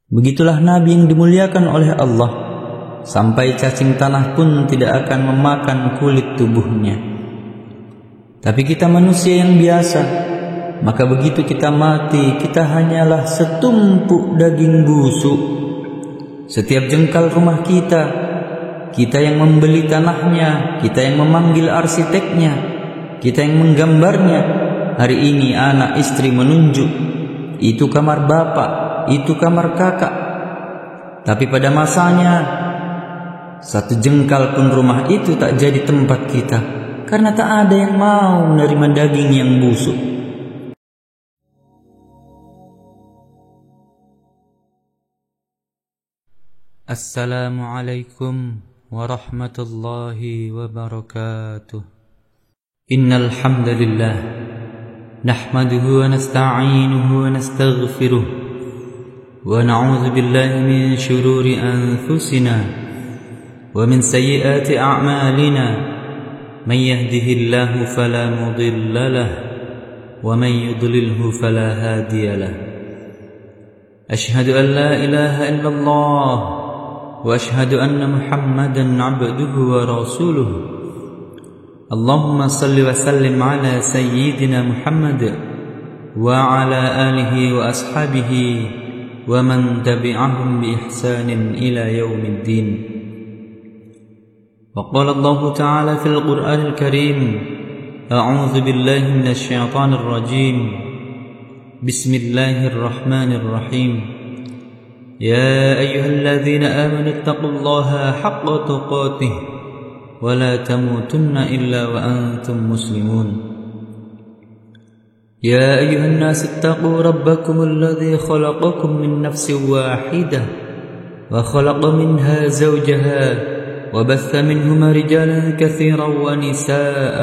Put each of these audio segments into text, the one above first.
Begitulah Nabi yang dimuliakan oleh Allah, sampai cacing tanah pun tidak akan memakan kulit tubuhnya. Tapi kita manusia yang biasa, maka begitu kita mati, kita hanyalah setumpuk daging busuk. Setiap jengkal rumah kita yang membeli tanahnya, kita yang memanggil arsiteknya, kita yang menggambarnya. Hari ini anak istri menunjuk, itu kamar bapak, itu kamar kakak. Tapi pada masanya, satu jengkal pun rumah itu tak jadi tempat kita, karena tak ada yang mau menerima daging yang busuk. Assalamualaikum warahmatullahi wabarakatuh. Innal hamdalillah nahmaduhu wa nasta'inuhu wa nastaghfiruh wa na'udzu billahi min shururi anfusina wa min sayyiati a'malina man yahdihillahu fala mudilla lahu wa man yudlilhu fala hadiya lahu. Ashhadu an la ilaha illallah وأشهد أن محمدا عبده ورسوله. اللهم صل وسلم على سيدنا محمد وعلى آله وأصحابه ومن تبعهم بإحسان إلى يوم الدين. وقال الله تعالى في القرآن الكريم: أعوذ بالله من الشيطان الرجيم. بسم الله الرحمن الرحيم. يا أيها الذين آمنوا اتقوا الله حق تقاته ولا تموتن إلا وأنتم مسلمون. يا أيها الناس اتقوا ربكم الذي خلقكم من نفس واحدة وخلق منها زوجها وبث منهما رجالا كثيرا ونساء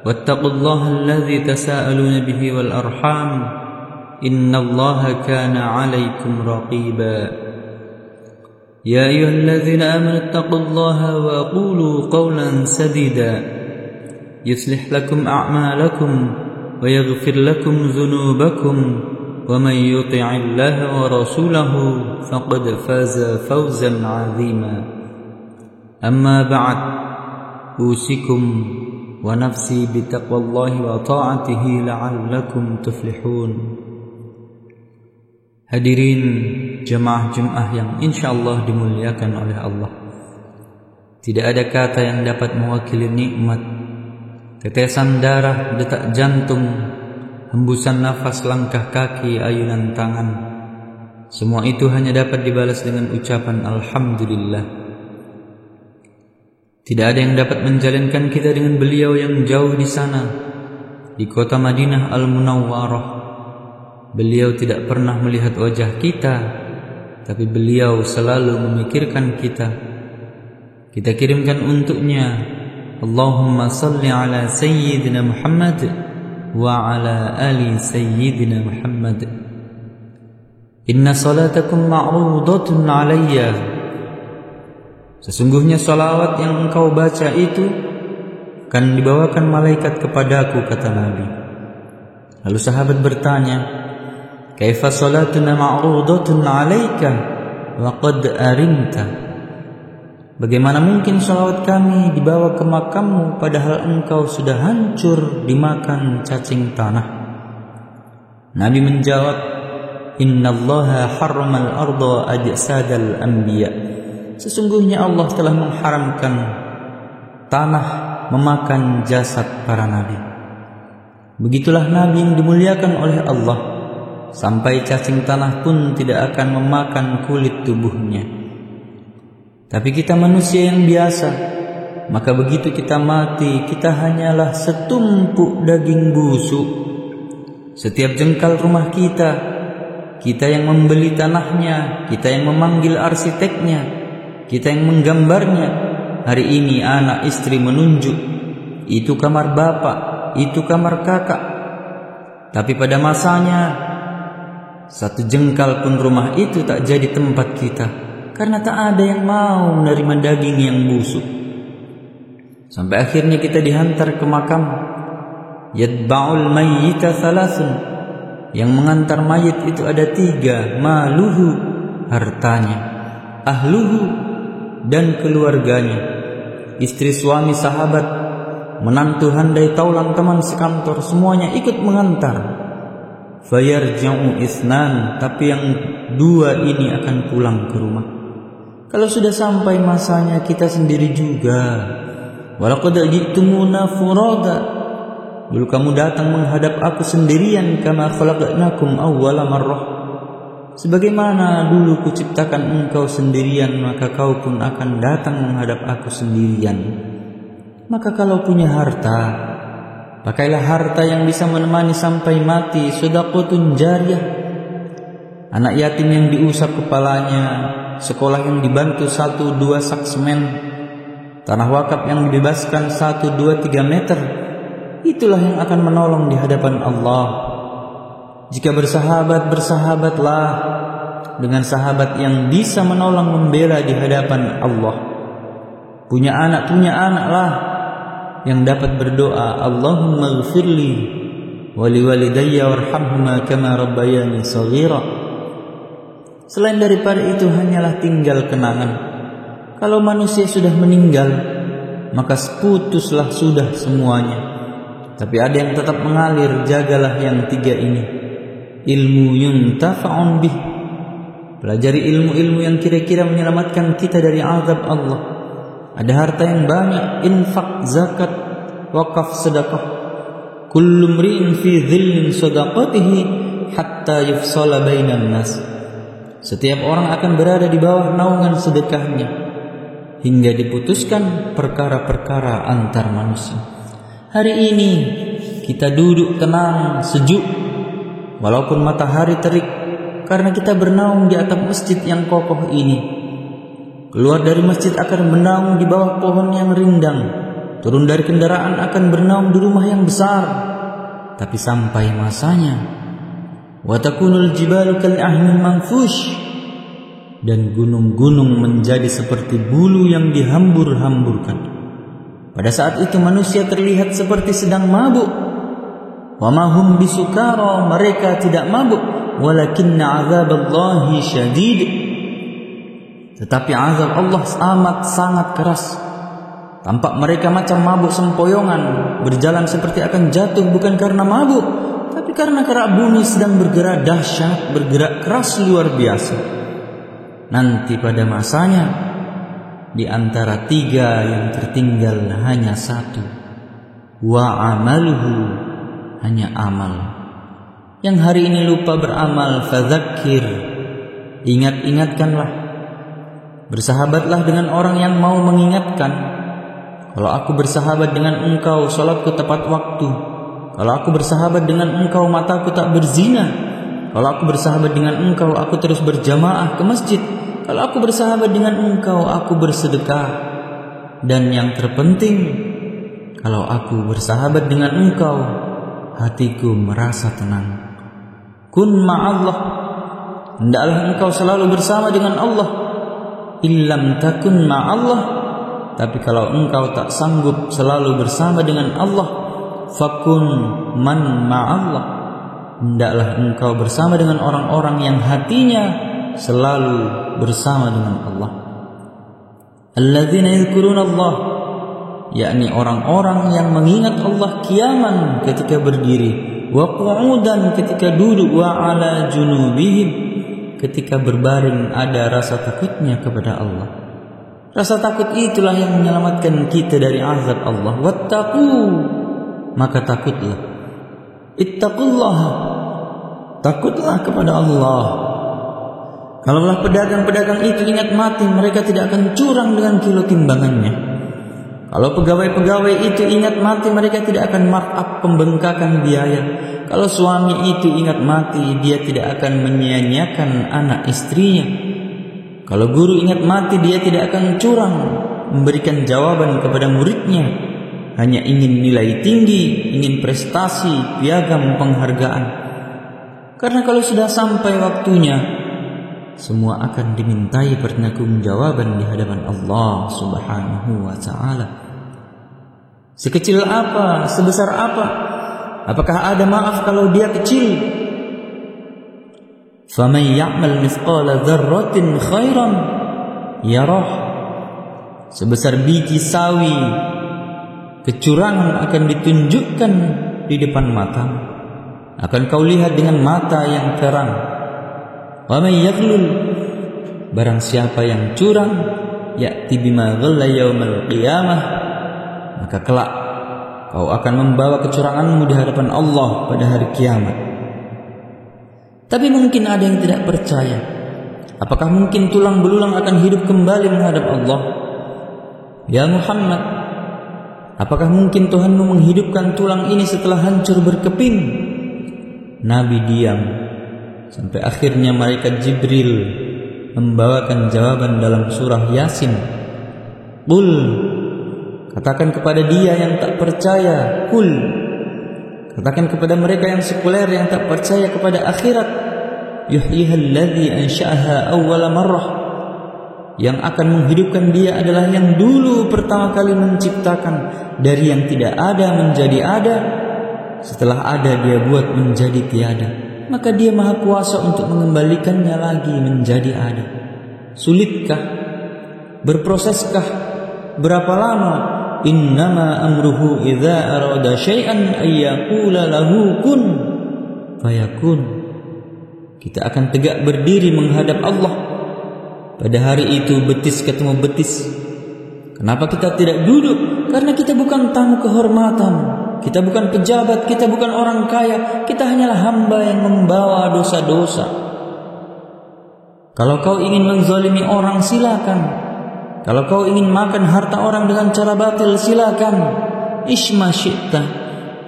واتقوا الله الذي تساءلون به والأرحام إن الله كان عليكم رقيبا. يا أيها الذين آمنوا اتقوا الله وقولوا قولا سديدا يصلح لكم أعمالكم ويغفر لكم ذنوبكم ومن يطع الله ورسوله فقد فاز فوزا عظيما. أما بعد، أوصيكم ونفسي بتقوى الله وطاعته لعلكم تفلحون. Hadirin jemaah Jum'ah yang insyaallah dimuliakan oleh Allah. Tidak ada kata yang dapat mewakili nikmat, tetesan darah, detak jantung, hembusan nafas, langkah kaki, ayunan tangan. Semua itu hanya dapat dibalas dengan ucapan Alhamdulillah. Tidak ada yang dapat menjalinkan kita dengan beliau yang jauh di sana, di kota Madinah Al-Munawwarah. Beliau tidak pernah melihat wajah kita, tapi beliau selalu memikirkan kita. Kita kirimkan untuknya, Allahumma salli ala Sayyidina Muhammad wa ala ali Sayyidina Muhammad. Inna salatakum ma'rudatun alayya. Sesungguhnya salawat yang engkau baca itu akan dibawakan malaikat kepadaku, kata Nabi. Lalu sahabat bertanya, kaifa salatuna ma'rudatun 'alaika wa qad arimta? Bagaimana mungkin salawat kami dibawa ke makammu padahal engkau sudah hancur dimakan cacing tanah? Nabi menjawab, innallaha harramal arda ajsadal anbiya. Sesungguhnya Allah telah mengharamkan tanah memakan jasad para nabi. Begitulah Nabi yang dimuliakan oleh Allah, sampai cacing tanah pun tidak akan memakan kulit tubuhnya. Tapi kita manusia yang biasa, maka begitu kita mati, kita hanyalah setumpuk daging busuk. Setiap jengkal rumah kita yang membeli tanahnya, kita yang memanggil arsiteknya, kita yang menggambarnya. Hari ini anak istri menunjuk, itu kamar bapak, itu kamar kakak. Tapi pada masanya, satu jengkal pun rumah itu tak jadi tempat kita, karena tak ada yang mau menerima daging yang busuk. Sampai akhirnya kita dihantar ke makam. Yatba'ul mayyita thalathun. Yang mengantar mayit itu ada 3, maluhu, hartanya, ahluhu, dan keluarganya, istri, suami, sahabat, menantu, handai, taulan, teman sekantor, semuanya ikut mengantar. Fayarja'u itsnan, tapi yang 2 ini akan pulang ke rumah. Kalau sudah sampai masanya, kita sendiri juga. Walaqad ji'tumuna furada, dulu kamu datang menghadap aku sendirian, kama khalaqnakum awwala marrah, sebagaimana dulu kuciptakan engkau sendirian, maka kau pun akan datang menghadap aku sendirian. Maka kalau punya harta, pakailah harta yang bisa menemani sampai mati. Shadaqatun jariyah, anak yatim yang diusap kepalanya, sekolah yang dibantu 1-2 sak semen, tanah wakaf yang dibebaskan 1-2-3 meter, itulah yang akan menolong di hadapan Allah. Jika bersahabat, bersahabatlah dengan sahabat yang bisa menolong membela di hadapan Allah. Punya anaklah yang dapat berdoa, Allahumma ighfirli wa liwalidayya warhamhuma kama rabbayani shaghira. Selain daripada itu hanyalah tinggal kenangan. Kalau manusia sudah meninggal, maka putuslah sudah semuanya. Tapi ada yang tetap mengalir, jagalah yang 3 ini. Ilmu yuntafa'un bih, pelajari ilmu-ilmu yang kira-kira menyelamatkan kita dari azab Allah. Ada harta yang banyak, infak, zakat, wakaf, sedekah. Kullu mri'in fi dhillin sadaqatihi hatta yufsala bainan nas. Setiap orang akan berada di bawah naungan sedekahnya hingga diputuskan perkara-perkara antar manusia. Hari ini kita duduk tenang, sejuk, walaupun matahari terik, karena kita bernaung di atap masjid yang kokoh ini. Keluar dari masjid akan bernaung di bawah pohon yang rindang, turun dari kendaraan akan bernaung di rumah yang besar. Tapi sampai masanya, wa takunul jibalu kal ahmil manfush, dan gunung-gunung menjadi seperti bulu yang dihambur-hamburkan. Pada saat itu manusia terlihat seperti sedang mabuk. Wa ma hum bisukara, mereka tidak mabuk, walakinna azaballahi syadid, tetapi azab Allah amat sangat keras. Tampak mereka macam mabuk sempoyongan, berjalan seperti akan jatuh, bukan karena mabuk, tapi karena kerak bumi sedang bergerak dahsyat, bergerak keras luar biasa. Nanti pada masanya, di antara 3 yang tertinggal hanya 1, wa amaluhu, hanya amal. Yang hari ini lupa beramal, fadzakir, ingatkanlah. Bersahabatlah dengan orang yang mau mengingatkan. Kalau aku bersahabat dengan engkau, salatku tepat waktu. Kalau aku bersahabat dengan engkau, mataku tak berzina. Kalau aku bersahabat dengan engkau, aku terus berjamaah ke masjid. Kalau aku bersahabat dengan engkau, aku bersedekah. Dan yang terpenting, kalau aku bersahabat dengan engkau, hatiku merasa tenang. Kun ma'allah, hendaklah engkau selalu bersama dengan Allah. Illam takun ma'allah, tapi kalau engkau tak sanggup selalu bersama dengan Allah, fakun man ma'allah, hendaklah engkau bersama dengan orang-orang yang hatinya selalu bersama dengan Allah. Alladzina yadhkuruna Allah, yakni orang-orang yang mengingat Allah qiyaman ketika berdiri, wa qu'udan ketika duduk, wa ala junubihim ketika berbaring, ada rasa takutnya kepada Allah. Rasa takut itulah yang menyelamatkan kita dari azab Allah. Wattaqu, maka takutlah. Ittaqullah, takutlah kepada Allah. Kalaulah pedagang-pedagang itu ingat mati, mereka tidak akan curang dengan kilo timbangannya. Kalau pegawai-pegawai itu ingat mati, mereka tidak akan markup pembengkakan biaya. Kalau suami itu ingat mati, dia tidak akan menyia-nyiakan anak istrinya. Kalau guru ingat mati, dia tidak akan curang memberikan jawaban kepada muridnya. Hanya ingin nilai tinggi, ingin prestasi, piagam penghargaan. Karena kalau sudah sampai waktunya, semua akan dimintai pertanggungjawaban di hadapan Allah Subhanahu wa ta'ala. Sekecil apa, sebesar apa, apakah ada maaf kalau dia kecil? faman ya'mal mithqala dzarratin khairan yarah. Sebesar biji sawi kecurangan akan ditunjukkan di depan mata, akan kau lihat dengan mata yang terang. Wa may yaghlul, barang siapa yang curang, ya'ti bima ghalla yaumal qiyamah, maka kelak kau akan membawa kecuranganmu di hadapan Allah pada hari kiamat. Tapi mungkin ada yang tidak percaya. Apakah mungkin tulang belulang akan hidup kembali menghadap Allah? Ya Muhammad, apakah mungkin Tuhanmu menghidupkan tulang ini setelah hancur berkeping? Nabi diam sampai akhirnya malaikat Jibril membawakan jawaban dalam surah Yasin. Qul, katakan kepada dia yang tak percaya. Qul, katakan kepada mereka yang sekuler, yang tak percaya kepada akhirat. Yuhyihal ladzi ansha'aha awwala marrah, yang akan menghidupkan dia adalah yang dulu pertama kali menciptakan dari yang tidak ada menjadi ada. Setelah ada dia buat menjadi tiada, maka dia maha kuasa untuk mengembalikannya lagi menjadi ada. Sulitkah? Berproseskah? Berapa lama? Innama amruhu idza arada syai'an ay yaqula lahu kun fayakun. Kita akan tegak berdiri menghadap Allah. Pada hari itu betis ketemu betis. Kenapa kita tidak duduk? Karena kita bukan tamu kehormatan, kita bukan pejabat, kita bukan orang kaya, kita hanyalah hamba yang membawa dosa-dosa. Kalau kau ingin menzalimi orang, silakan. Kalau kau ingin makan harta orang dengan cara batil, silakan. Ishma syi'ta,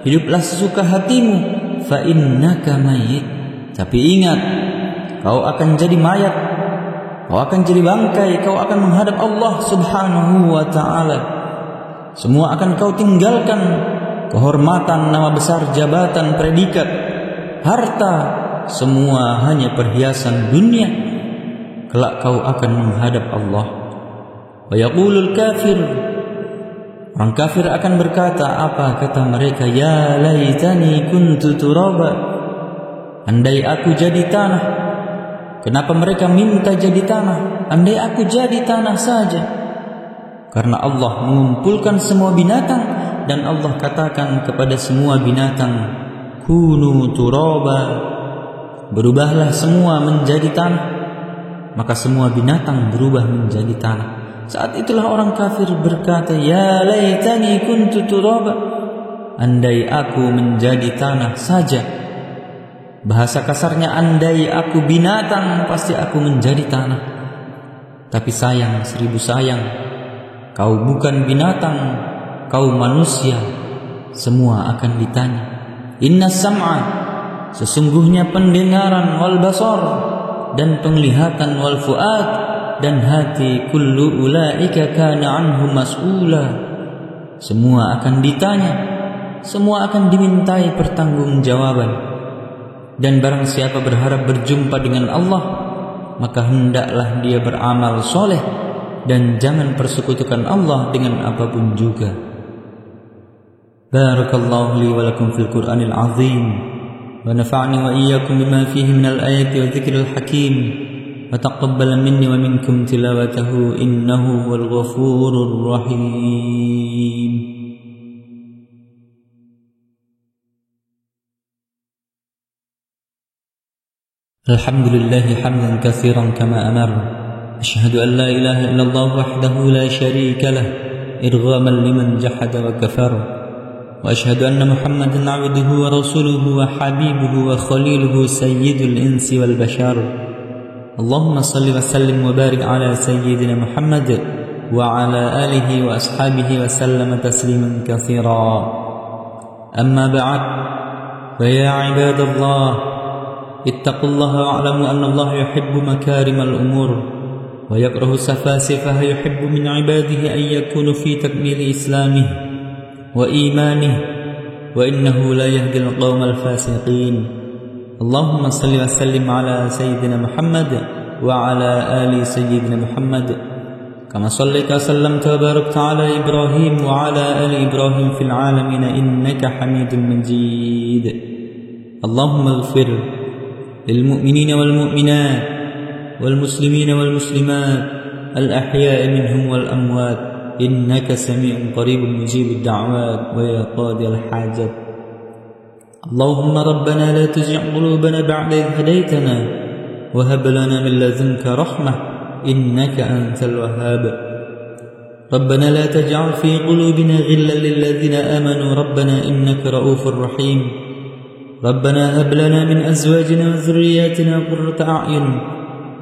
hiduplah sesuka hatimu. Fa innaka mayyit, tapi ingat, kau akan jadi mayat. Kau akan jadi bangkai, kau akan menghadap Allah Subhanahu wa ta'ala. Semua akan kau tinggalkan. Kehormatan, nama besar, jabatan, predikat, harta, semua hanya perhiasan dunia. Kelak kau akan menghadap Allah. Wa yaqulul kafir, orang kafir akan berkata, apa kata mereka? Ya laitani kuntu turaba, andai aku jadi tanah. Kenapa mereka minta jadi tanah? Andai aku jadi tanah saja. Karena Allah mengumpulkan semua binatang, dan Allah katakan kepada semua binatang, kunu turaba, berubahlah semua menjadi tanah. Maka semua binatang berubah menjadi tanah. Saat itulah orang kafir berkata, ya laitani kuntu turaba, andai aku menjadi tanah saja. Bahasa kasarnya, andai aku binatang, pasti aku menjadi tanah. Tapi sayang, seribu sayang, kau bukan binatang, kau manusia. Semua akan ditanya. Inna sam'a, sesungguhnya pendengaran, wal basar, dan penglihatan, wal fuad, dan hati, kullu ulaika kana anhu mas'ula. Semua akan ditanya, semua akan dimintai pertanggungjawaban. Dan barang siapa berharap berjumpa dengan Allah, maka hendaklah dia beramal soleh dan jangan persekutukan Allah dengan apapun juga. Barakallahu li wa lakum fil Qur'anil azim, wa nafa'ani wa iyyakum bima fihi minal ayati wa dzikril hakim, wa taqabbal minni wa minkum tilawatahu innahu wal ghafurur rahim. Alhamdulillah hamdan katsiran kama amar. Ashhadu an la ilaha illallah wahdahu la syarika lah, irghaman liman jahada wa kafar. Wa ashhadu anna Muhammadan 'abduhu wa rasuluhu wa habibuhu wa khaliluhu sayyidul insi wal bashar. Allahumma salli wa sallim wa barik ala sayyidina Muhammad wa ala alihi wa ashabihi wa sallama tasliman katsira. Amma ba'd, fa ya ibadallah, ittaqullaha wa'lamu anna Allah yuhibbu makarimal umur wa yakrahu safasifaha. Yuhibbu min ibadihi an yakunu fi takmili islamihi wa imanihi wa innahu la yahdil qawmal fasiqin. Allahumma salli wa sallim ala sayyidina Muhammad wa ala ali sayyidina Muhammad kama sallaita wa sallamta wa barakta ala Ibrahim wa ala ali Ibrahim fil alamin innaka Hamidum Majid. Allahumma ighfir للمؤمنين والمؤمنات والمسلمين والمسلمات الأحياء منهم والأموات إنك سميع قريب مجيب الدعوات ويا قاضي الحاجات. اللهم ربنا لا تزغ قلوبنا بعد إذ هديتنا وهب لنا من لدنك رحمة إنك أنت الوهاب. ربنا لا تجعل في قلوبنا غلا للذين آمنوا ربنا إنك رؤوف رحيم. ربنا هب لنا من أزواجنا وذرياتنا قرة أعين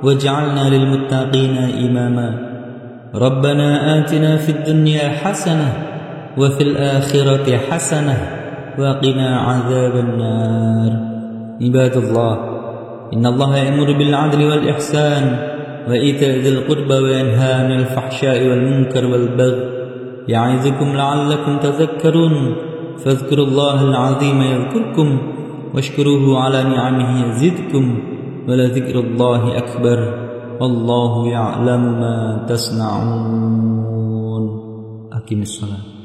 واجعلنا للمتقين إماما. ربنا آتنا في الدنيا حسنة وفي الآخرة حسنة وقنا عذاب النار. عباد الله، إن الله يأمر بالعدل والإحسان وإيتاء ذي القربى وينهى عن الفحشاء والمنكر والبغي يعظكم لعلكم تذكرون. فاذكروا الله العظيم يذكركم واشكروه على نعمه يزدكم ولذكر الله أكبر والله يعلم ما تصنعون. أقم الصلاة.